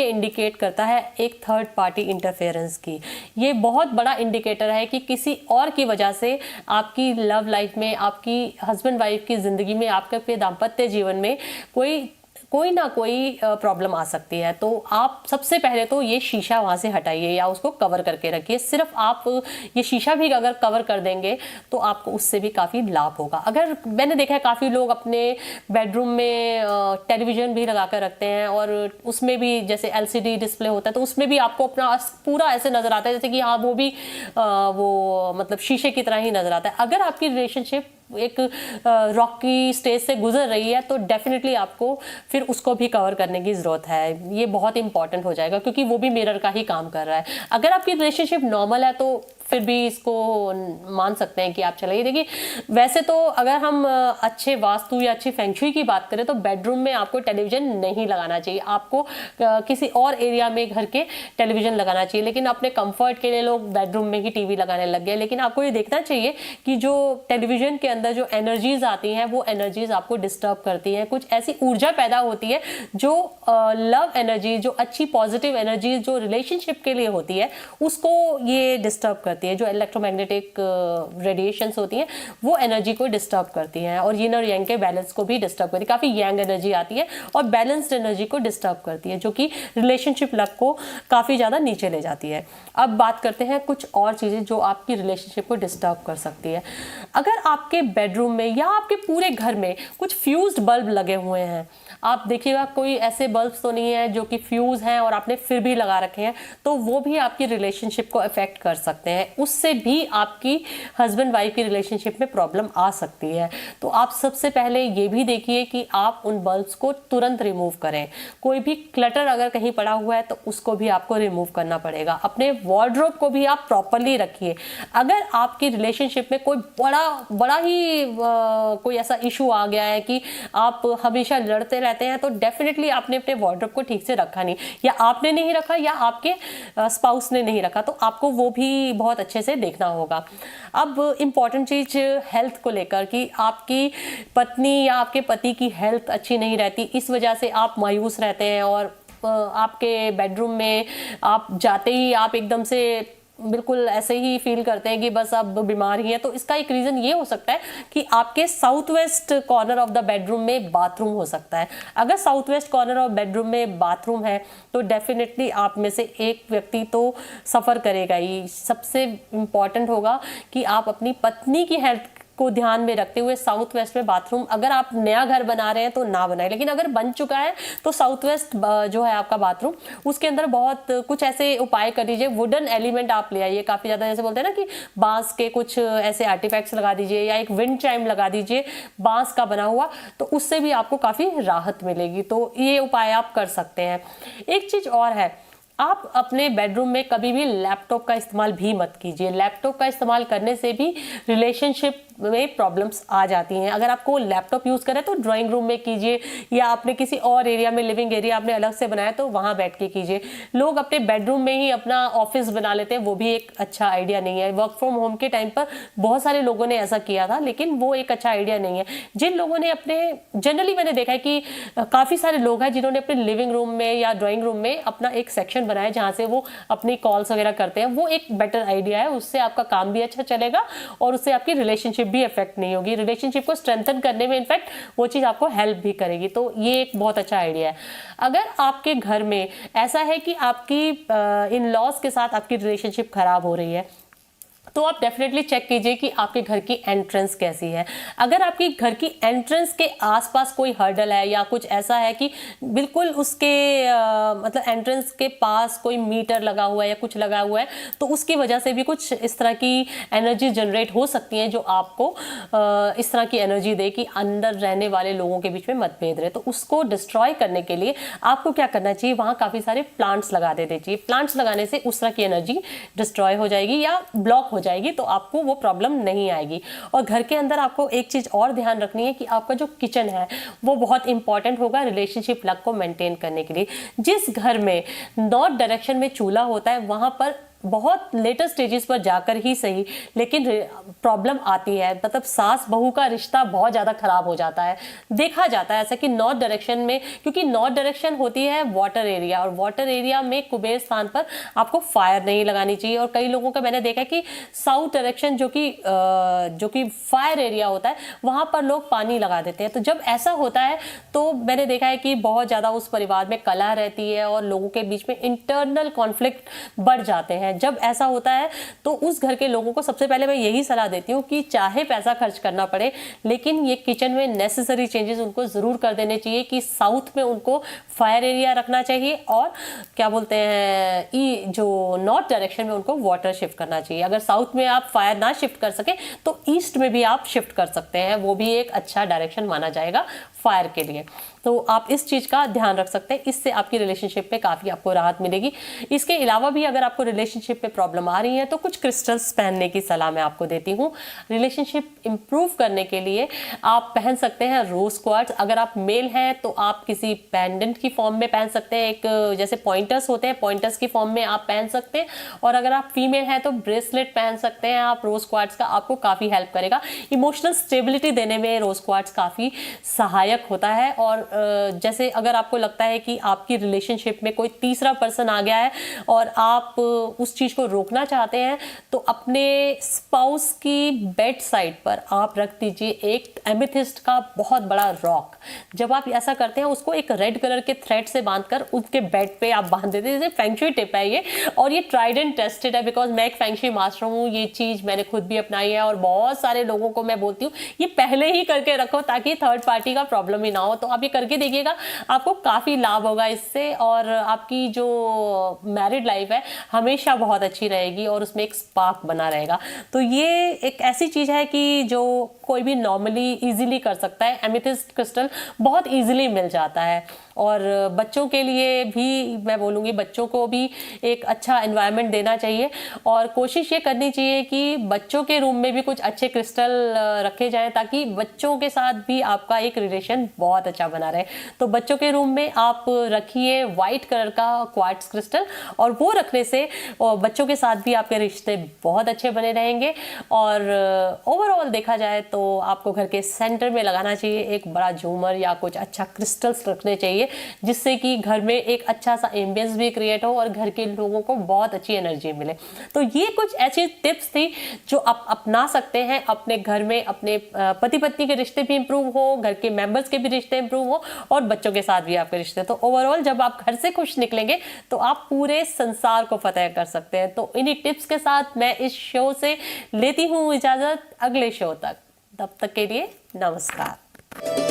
Indicate करता है एक थर्ड पार्टी इंटरफेरेंस की। ये बहुत बड़ा इंडिकेटर है कि किसी और की वजह से आपकी लव लाइफ में, आपकी हस्बैंड वाइफ की ज़िंदगी में, आपके दाम्पत्य जीवन में कोई ना कोई प्रॉब्लम आ सकती है। तो आप सबसे पहले तो ये शीशा वहाँ से हटाइए या उसको कवर करके रखिए। सिर्फ आप ये शीशा भी अगर कवर कर देंगे तो आपको उससे भी काफ़ी लाभ होगा। अगर मैंने देखा है काफ़ी लोग अपने बेडरूम में टेलीविज़न भी लगा कर रखते हैं और उसमें भी जैसे LCD डिस्प्ले होता है तो उसमें भी आपको अपना पूरा ऐसे नज़र आता है जैसे कि हाँ वो भी वो मतलब शीशे की तरह ही नज़र आता है। अगर आपकी रिलेशनशिप एक रॉकी स्टेज से गुजर रही है तो डेफिनेटली आपको फिर उसको भी कवर करने की ज़रूरत है। ये बहुत इंपॉर्टेंट हो जाएगा क्योंकि वो भी मिरर का ही काम कर रहा है। अगर आपकी रिलेशनशिप नॉर्मल है तो फिर भी इसको मान सकते हैं कि आप चलाइए। देखिए वैसे तो अगर हम अच्छे वास्तु या अच्छी फेंगशुई की बात करें तो बेडरूम में आपको टेलीविज़न नहीं लगाना चाहिए। आपको किसी और एरिया में घर के टेलीविज़न लगाना चाहिए। लेकिन अपने कंफर्ट के लिए लोग बेडरूम में ही टीवी लगाने लग गए। लेकिन आपको ये देखना चाहिए कि जो टेलीविज़न के अंदर जो एनर्जीज आती हैं वो एनर्जीज आपको डिस्टर्ब करती हैं। कुछ ऐसी ऊर्जा पैदा होती है जो लव एनर्जी, जो अच्छी पॉजिटिव एनर्जी जो रिलेशनशिप के लिए होती है उसको ये डिस्टर्ब करती है। जो इलेक्ट्रोमैग्नेटिक रेडिएशंस होती हैं वो एनर्जी को डिस्टर्ब करती हैं और यिन और यांग के बैलेंस को भी डिस्टर्ब करती है। काफ़ी यांग एनर्जी आती है और बैलेंस्ड एनर्जी को डिस्टर्ब करती है जो कि रिलेशनशिप लव को काफ़ी ज़्यादा नीचे ले जाती है। अब बात करते हैं कुछ और चीज़ें जो आपकी रिलेशनशिप को डिस्टर्ब कर सकती है। अगर आपके बेडरूम में या आपके पूरे घर में कुछ फ्यूज्ड बल्ब लगे हुए हैं, आप देखिएगा कोई ऐसे बल्ब्स तो नहीं है जो कि फ्यूज हैं और आपने फिर भी लगा रखे हैं, तो वो भी आपकी रिलेशनशिप को अफेक्ट कर सकते हैं। उससे भी आपकी हस्बैंड वाइफ की रिलेशनशिप में प्रॉब्लम आ सकती है। तो आप सबसे पहले ये भी देखिए कि आप उन बल्ब्स को तुरंत रिमूव करें। कोई भी क्लटर अगर कहीं पड़ा हुआ है तो उसको भी आपको रिमूव करना पड़ेगा। अपने वार्डरोब को भी आप प्रॉपरली रखिए। अगर आपकी रिलेशनशिप में कोई बड़ा ही कोई ऐसा इशू आ गया है कि आप हमेशा लड़ते रहते हैं तो डेफिनेटली आपने अपने वार्डरोब को ठीक से रखा नहीं, या आपने नहीं रखा या आपके स्पाउस ने नहीं रखा, तो आपको वो भी बहुत अच्छे से देखना होगा। अब इम्पॉर्टेंट चीज़ हेल्थ को लेकर कि आपकी पत्नी या आपके पति की हेल्थ अच्छी नहीं रहती, इस वजह से आप मायूस रहते हैं और आपके बेडरूम में आप जाते ही आप एकदम से बिल्कुल ऐसे ही फील करते हैं कि बस अब बीमार ही है। तो इसका एक रीज़न ये हो सकता है कि आपके south west corner of the bedroom में बाथरूम हो सकता है। अगर south west corner of bedroom में बाथरूम है तो डेफिनेटली आप में से एक व्यक्ति तो सफ़र करेगा ही। सबसे इम्पॉर्टेंट होगा कि आप अपनी पत्नी की हेल्थ को ध्यान में रखते हुए साउथ वेस्ट में बाथरूम, अगर आप नया घर बना रहे हैं तो ना बनाए, लेकिन अगर बन चुका है तो साउथ वेस्ट जो है आपका बाथरूम, उसके अंदर बहुत कुछ ऐसे उपाय कर दीजिए। वुडन एलिमेंट आप ले आइए, काफ़ी ज़्यादा जैसे बोलते हैं ना कि बांस के कुछ ऐसे आर्टिफैक्ट्स लगा दीजिए या एक विंड चाइम लगा दीजिए बांस का बना हुआ, तो उससे भी आपको काफ़ी राहत मिलेगी। तो ये उपाय आप कर सकते हैं। एक चीज़ और है, आप अपने बेडरूम में कभी भी लैपटॉप का इस्तेमाल भी मत कीजिए। लैपटॉप का इस्तेमाल करने से भी रिलेशनशिप में प्रॉब्लम्स आ जाती हैं। अगर आपको लैपटॉप यूज़ करें तो ड्राइंग रूम में कीजिए या आपने किसी और एरिया में, लिविंग एरिया आपने अलग से बनाया तो वहाँ बैठ के कीजिए। लोग अपने बेडरूम में ही अपना ऑफिस बना लेते हैं, वो भी एक अच्छा आइडिया नहीं है। वर्क फ्रॉम होम के टाइम पर बहुत सारे लोगों ने ऐसा किया था, लेकिन वो एक अच्छा आइडिया नहीं है। जिन लोगों ने अपने, जनरली मैंने देखा है कि काफ़ी सारे लोग हैं जिन्होंने अपने लिविंग रूम में या ड्राइंग रूम में अपना एक सेक्शन बनाया जहाँ से वो अपनी कॉल्स वगैरह करते हैं। वो एक बेटर आइडिया है, उससे आपका काम भी अच्छा चलेगा और उससे आपकी रिलेशनशिप भी इफेक्ट नहीं होगी। रिलेशनशिप को स्ट्रेंथन करने में इनफैक्ट वो चीज़ आपको हेल्प भी करेगी। तो ये एक बहुत अच्छा आइडिया है। अगर आपके घर में ऐसा है कि आपकी इन लॉज के साथ आपकी रिलेशनशिप खराब हो रही है तो आप डेफिनेटली चेक कीजिए कि आपके घर की एंट्रेंस कैसी है। अगर आपकी घर की एंट्रेंस के आसपास कोई हर्डल है या कुछ ऐसा है कि बिल्कुल उसके मतलब एंट्रेंस के पास कोई मीटर लगा हुआ है या कुछ लगा हुआ है, तो उसकी वजह से भी कुछ इस तरह की एनर्जी जनरेट हो सकती है जो आपको इस तरह की एनर्जी दे कि अंदर रहने वाले लोगों के बीच में मतभेद रहे। तो उसको डिस्ट्रॉय करने के लिए आपको क्या करना चाहिए, वहाँ काफ़ी सारे प्लांट्स लगा देने चाहिए। प्लांट्स लगाने से उस तरह की एनर्जी डिस्ट्रॉय हो जाएगी या ब्लॉक हो जाएगी, तो आपको वो प्रॉब्लम नहीं आएगी। और घर के अंदर आपको एक चीज़ और ध्यान रखनी है कि आपका जो किचन है वो बहुत इंपॉर्टेंट होगा रिलेशनशिप लग को मेंटेन करने के लिए। जिस घर में नॉर्थ डायरेक्शन में चूल्हा होता है वहाँ पर बहुत लेटर स्टेजेस पर जाकर ही सही, लेकिन प्रॉब्लम आती है, मतलब सास बहू का रिश्ता बहुत ज़्यादा खराब हो जाता है। देखा जाता है ऐसा कि नॉर्थ डायरेक्शन में, क्योंकि नॉर्थ डायरेक्शन होती है वाटर एरिया, और वाटर एरिया में कुबेर स्थान पर आपको फायर नहीं लगानी चाहिए। और कई लोगों का मैंने देखा कि साउथ डायरेक्शन जो कि फायर एरिया होता है, वहाँ पर लोग पानी लगा देते हैं। तो जब ऐसा होता है तो मैंने देखा है कि बहुत ज़्यादा उस परिवार में कलह रहती है और लोगों के बीच में इंटरनल कॉन्फ्लिक्ट बढ़ जाते हैं। जब ऐसा होता है तो उस घर के लोगों को सबसे पहले मैं यही सलाह देती हूँ कि चाहे पैसा खर्च करना पड़े, लेकिन ये किचन में नेसेसरी चेंजेस उनको जरूर कर देने चाहिए कि साउथ में उनको फायर एरिया रखना चाहिए, और क्या बोलते हैं जो नॉर्थ डायरेक्शन में उनको वाटर शिफ्ट करना चाहिए। अगर साउथ में आप फायर ना शिफ्ट कर सके तो ईस्ट में भी आप शिफ्ट कर सकते हैं, वो भी एक अच्छा डायरेक्शन माना जाएगा फायर के लिए। तो आप इस चीज़ का ध्यान रख सकते हैं, इससे आपकी रिलेशनशिप में काफ़ी आपको राहत मिलेगी। इसके अलावा भी अगर आपको रिलेशनशिप में प्रॉब्लम आ रही है तो कुछ क्रिस्टल्स पहनने की सलाह मैं आपको देती हूँ। रिलेशनशिप इंप्रूव करने के लिए आप पहन सकते हैं रोज क्वार्ट्ज। अगर आप मेल हैं तो आप किसी पेंडेंट की फॉर्म में पहन सकते हैं, एक जैसे पॉइंटर्स होते हैं, पॉइंटर्स की फॉर्म में आप पहन सकते हैं। और अगर आप फीमेल हैं तो ब्रेसलेट पहन सकते हैं आप रोज क्वार्ट्ज का, आपको काफ़ी हेल्प करेगा। इमोशनल स्टेबिलिटी देने में रोज क्वार्ट्ज काफ़ी सहायक होता है। और जैसे अगर आपको लगता है कि आपकी रिलेशनशिप में कोई तीसरा पर्सन आ गया है और आप उस चीज़ को रोकना चाहते हैं, तो अपने स्पाउस की बेड साइड पर आप रख दीजिए एक एमेथिस्ट का बहुत बड़ा रॉक। जब आप ऐसा करते हैं उसको एक रेड कलर के थ्रेड से बांधकर उसके बेड पे आप बांध देते हैं। जैसे फेंगशुई टिप है ये, और ये ट्राइड एंड टेस्टेड है, बिकॉज मैं एक फेंगशुई मास्टर हूँ। ये चीज़ मैंने खुद भी अपनाई है और बहुत सारे लोगों को मैं बोलती हूँ ये पहले ही करके रखो ताकि थर्ड पार्टी का प्रॉब्लम ही ना हो। तो आप ये करके देखिएगा, आपको काफ़ी लाभ होगा इससे, और आपकी जो मैरिड लाइफ है हमेशा बहुत अच्छी रहेगी और उसमें एक स्पार्क बना रहेगा। तो ये एक ऐसी चीज़ है कि जो कोई भी नॉर्मली इजीली कर सकता है। एमेथिस्ट क्रिस्टल बहुत इजीली मिल जाता है, और बच्चों के लिए भी मैं बोलूँगी बच्चों को भी एक अच्छा एनवायरनमेंट देना चाहिए, और कोशिश ये करनी चाहिए कि बच्चों के रूम में भी कुछ अच्छे क्रिस्टल रखे जाएं ताकि बच्चों के साथ भी आपका एक रिलेशन बहुत अच्छा बना रहे। तो बच्चों के रूम में आप रखिए वाइट कलर का क्वार्ट्ज क्रिस्टल, और वो रखने से बच्चों के साथ भी आपके रिश्ते बहुत अच्छे बने रहेंगे। और ओवरऑल देखा जाए तो आपको घर के सेंटर में लगाना चाहिए एक बड़ा झूमर या कुछ अच्छा क्रिस्टल्स रखने चाहिए, जिससे कि घर में एक अच्छा सा एम्बियंस भी क्रिएट हो और घर के लोगों को बहुत अच्छी एनर्जी मिले। तो ये कुछ ऐसी टिप्स थी जो आप अपना सकते हैं अपने घर में, अपने पति पत्नी के रिश्ते भी इंप्रूव हो, घर के मेंबर्स के भी रिश्ते इंप्रूव हो, और बच्चों के साथ भी आपके रिश्ते। तो ओवरऑल जब आप घर से खुश निकलेंगे तो आप पूरे संसार को फतेह कर सकते हैं। तो इन्हीं टिप्स के साथ मैं इस शो से लेती हूँ इजाजत, अगले शो तक। तब तक के लिए नमस्कार।